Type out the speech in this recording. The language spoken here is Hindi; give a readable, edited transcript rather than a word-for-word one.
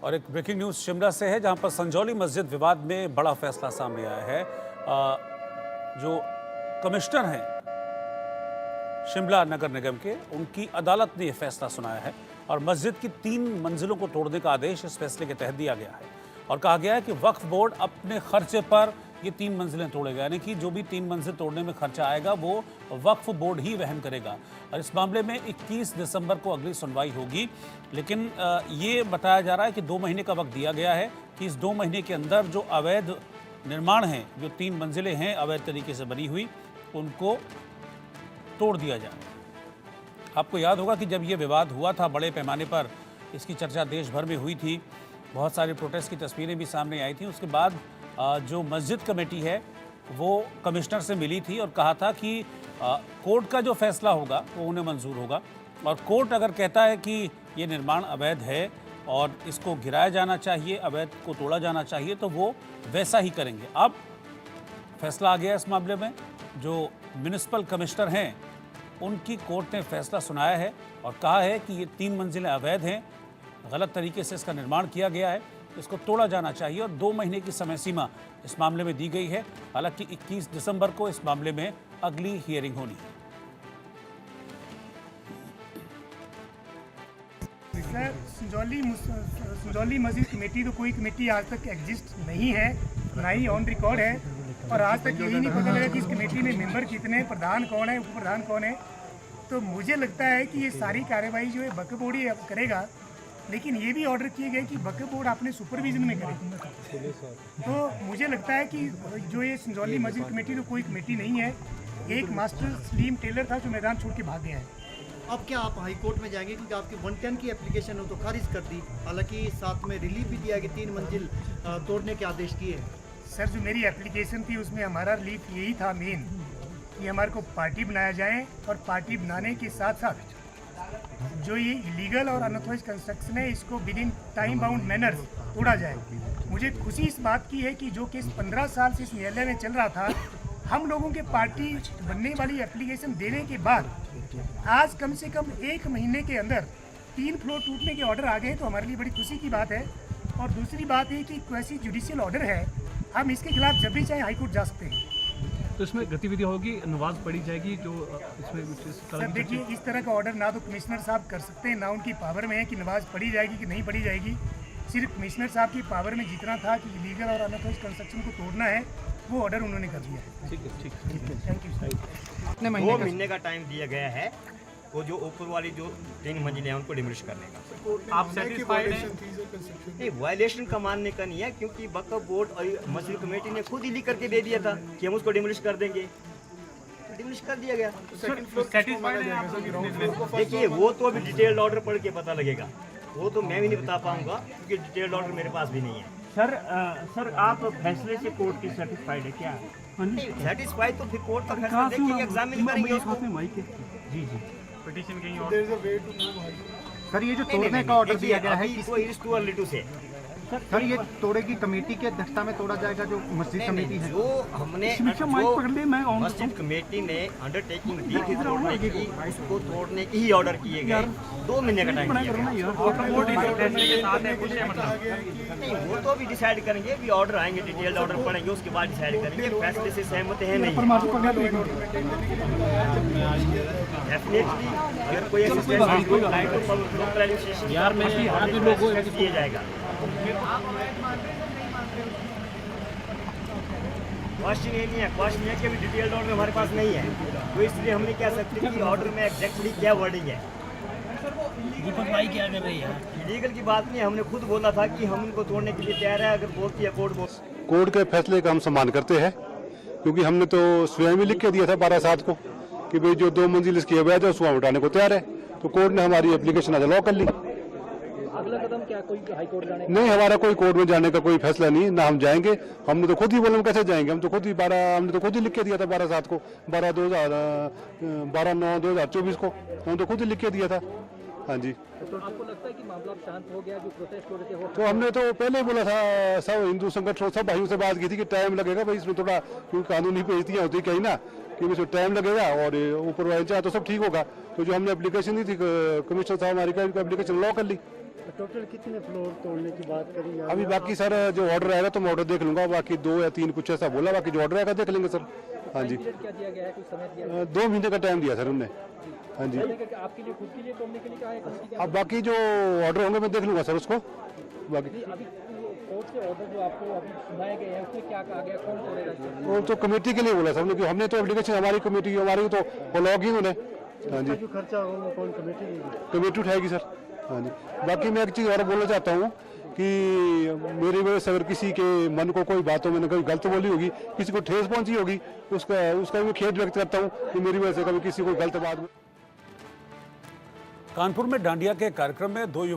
और एक ब्रेकिंग न्यूज शिमला से है, जहां पर संजौली मस्जिद विवाद में बड़ा फैसला सामने आया है। जो कमिश्नर हैं शिमला नगर निगम के, उनकी अदालत ने यह फैसला सुनाया है और मस्जिद की 3 मंजिलों को तोड़ने का आदेश इस फैसले के तहत दिया गया है और कहा गया है कि वक्फ बोर्ड अपने खर्चे पर ये 3 मंजिलें तोड़ेगा, यानी कि जो भी 3 मंजिल तोड़ने में खर्चा आएगा वो वक्फ बोर्ड ही वहन करेगा। और इस मामले में 21 दिसंबर को अगली सुनवाई होगी, लेकिन ये बताया जा रहा है कि 2 महीने का वक्त दिया गया है कि इस 2 महीने के अंदर जो अवैध निर्माण हैं, जो 3 मंजिलें हैं अवैध तरीके से बनी हुई, उनको तोड़ दिया जाए। आपको याद होगा कि जब ये विवाद हुआ था बड़े पैमाने पर, इसकी चर्चा देश भर में हुई थी, बहुत सारे प्रोटेस्ट की तस्वीरें भी सामने आई थी। उसके बाद जो मस्जिद कमेटी है वो कमिश्नर से मिली थी और कहा था कि कोर्ट का जो फैसला होगा वो उन्हें मंजूर होगा और कोर्ट अगर कहता है कि ये निर्माण अवैध है और इसको गिराया जाना चाहिए, अवैध को तोड़ा जाना चाहिए, तो वो वैसा ही करेंगे। अब फैसला आ गया इस मामले में। जो म्यूनिसिपल कमिश्नर हैं उनकी कोर्ट ने फैसला सुनाया है और कहा है कि ये 3 मंजिलें अवैध हैं, गलत तरीके से इसका निर्माण किया गया है, इसको तोड़ा जाना चाहिए और 2 महीने की समय सीमा इस मामले में दी गई है। हालांकि 21 दिसंबर को इस मामले में अगली हियरिंग होनी है। सर, संजौली मस्जिद कमेटी तो कोई कमेटी आज तक एग्जिस्ट नहीं है, ना ही ऑन रिकॉर्ड है और आज तक यही नहीं पता लगा कि इस कमेटी में मेंबर कितने, प्रधान कौन है, उप प्रधान कौन है। तो मुझे लगता है कि ये सारी कार्रवाई जो है वक्फ बोर्ड ही करेगा, लेकिन ये भी ऑर्डर किए गए कि वक्फ बोर्ड अपने सुपरविजन में करे। तो मुझे लगता है कि जो ये संजौली मस्जिद कमेटी तो कोई कमेटी नहीं है, एक मास्टर सलीम टेलर था जो मैदान छोड़ के भाग गया है। अब क्या आप हाई कोर्ट में जाएंगे, क्योंकि आपकी 110 की एप्लीकेशन हो तो खारिज कर दी, हालांकि साथ में रिलीफ भी दिया कि 3 मंजिल तोड़ने के आदेश किए। सर, जो मेरी एप्लीकेशन थी उसमें हमारा रिलीफ यही था मेन कि हमारे को पार्टी बनाया जाए और पार्टी बनाने के साथ साथ जो ये इलीगल और अनऑथराइज कंस्ट्रक्शन है इसको with in time bound manner तोड़ा जाए। मुझे खुशी इस बात की है कि जो केस 15 साल से इस न्यायालय में चल रहा था, हम लोगों के पार्टी बनने वाली एप्लीकेशन देने के बाद आज कम से कम 1 महीने के अंदर 3 फ्लोर टूटने के ऑर्डर आ गए, तो हमारे लिए बड़ी खुशी की बात है। और दूसरी बात है कि क्वेसी जुडिशियल ऑर्डर है, हम इसके खिलाफ जब भी चाहे हाईकोर्ट जा सकते हैं। तो इसमें गतिविधि होगी, नमाज पढ़ी जाएगी जो इसमें सर देखिए, इस तरह का ऑर्डर ना तो कमिश्नर साहब कर सकते हैं, ना उनकी पावर में है कि नमाज पढ़ी जाएगी कि नहीं पढ़ी जाएगी। सिर्फ कमिश्नर साहब की पावर में जितना था कि इलीगल और अनऑथराइज कंस्ट्रक्शन को तोड़ना है, वो ऑर्डर उन्होंने कर दिया है। ठीक है, ठीक है, थैंक यू सर। 2 महीने का टाइम दिया गया है, वो जो ऊपर वाली जो 3 मंजिलें हैं उनको डिमोलिश करने का। आप सेटिस्फाइड हैं? नहीं, वायलेशन का मानने का नहीं है, क्योंकि वक्फ बोर्ड और मस्जिद कमेटी ने खुद ही लिख करके दे दिया था कि हम उसको डिमोलिश कर देंगे, तो डिमोलिश कर दिया गया। सेटिस्फाइड हैं आप? देखिए, वो तो अभी डिटेल्ड ऑर्डर पढ़ के पता लगेगा, वो तो मैं भी नहीं बता पाऊंगा क्योंकि डिटेल्ड ऑर्डर मेरे पास भी नहीं है। सर आप फैसले से कोर्ट की सर्टिफाइड है क्या? सेटिस्फाइड तो फिर कोर्ट का फैसला देखेंगे, एग्जामिन करेंगे उसको। जी जी। पिटीशन कहीं और? सर, ये जो तोड़ने का ऑर्डर दिया गया है, सर ये तोड़े की कमेटी की अध्यक्षता में तोड़ा जाएगा, जो मस्जिद कमेटी है? जो हमने मस्जिद कमेटी ने अंडरटेकिंग दी थी तोड़ने की, उसको तोड़ने की ही ऑर्डर किए गए। 2 महीने का टाइम दिया गया। नहीं, वो तो अभी डिसाइड करेंगे, अभी ऑर्डर आएंगे, डिटेल्ड ऑर्डर पढ़ेंगे, उसके बाद डिसाइड करेंगे। फैसले से सहमत है नहीं, डेफिनेटली अगर कोई दिया जाएगा। क्वेश्चन ये नहीं है, क्वेश्चन ये कि अभी डिटेल्ड ऑर्डर हमारे पास नहीं है, तो इसलिए हम नहीं कह सकते कि ऑर्डर में एग्जैक्टली क्या वर्डिंग है। दीपक भाई क्या कर रही है? इलीगल की बात नहीं, हमने खुद बोला था कि हम उनको तोड़ने के लिए तैयार है, अगर बोलती है कोर्ट के फैसले का हम सम्मान करते हैं, क्योंकि हमने तो स्वयं ही लिख के दिया था 12/7 को कि भाई जो 2 मंजिल इसकी अवैध है उसको हम हटाने को तैयार है, तो कोर्ट ने हमारी एप्लीकेशन आज लॉ कर ली। अगला कदम क्या, कोई हाई कोर्ट जाने? नहीं, हमारा कोई कोर्ट में जाने का कोई फैसला नहीं, ना हम जाएंगे। हमने तो खुद ही बोला हम कैसे जाएंगे, हम तो खुद ही हमने तो खुद ही लिख के दिया था 12/7 को, 12/9/2024 को हम तो खुद ही लिख के दिया था। हाँ जी। तो आपको लगता है कि मामला शांत हो गया, जो प्रोटेस्ट हो रहे थे? तो हमने तो पहले ही बोला था, सब हिंदू संगठन सब भाइयों से बात की थी कि टाइम लगेगा भाई, इसमें थोड़ा क्योंकि कानूनी बेइज्जतियाँ होती कहीं ना, कि इसमें टाइम लगेगा और ऊपर वाले चाहे तो सब ठीक होगा। तो जो हमने एप्लीकेशन दी थी, कमिश्नर साहब हमारी एप्लीकेशन लॉ कर ली। टोटल कितने फ्लोर तोड़ने की बात करी आप? अभी बाकी सर जो ऑर्डर आएगा तो मैं ऑर्डर देख लूंगा, बाकी 2 या 3 कुछ ऐसा बोला, बाकी जो ऑर्डर आएगा देख लेंगे सर। हाँ जी, क्या दिया गया है, कुछ समय दिया 2 महीने का टाइम दिया सर उनने। हाँ जी, है? आपके लिए खुद के लिए तोड़ने के लिए कहा है, किसी के अब बाकी जो ऑर्डर होंगे मैं देख लूंगा सर उसको। बाकी अभी कोर्ट से ऑर्डर जो आपको अभी सुनाए गए हैं उसमें क्या कहा गया, कौन तोड़ेगा इसे? वो तो कमेटी के लिए बोला सर, क्योंकि हमने तो एप्लीकेशन हमारी कमेटी की, हमारी तो वो लॉग ही उन्होंने। हाँ जी, जो खर्चा होगा वो कौन कमेटी देगी? कमेटी उठाएगी सर। हाँ जी, बाकी मैं एक चीज़ और बोलना चाहता हूँ कि मेरी वजह से अगर किसी के मन को कोई बातों में कोई गलत बोली होगी, किसी को ठेस पहुंची होगी, उसका भी खेद व्यक्त करता हूँ कि मेरी वजह से कभी किसी को गलत बात। कानपुर में डांडिया के कार्यक्रम में 2 युवक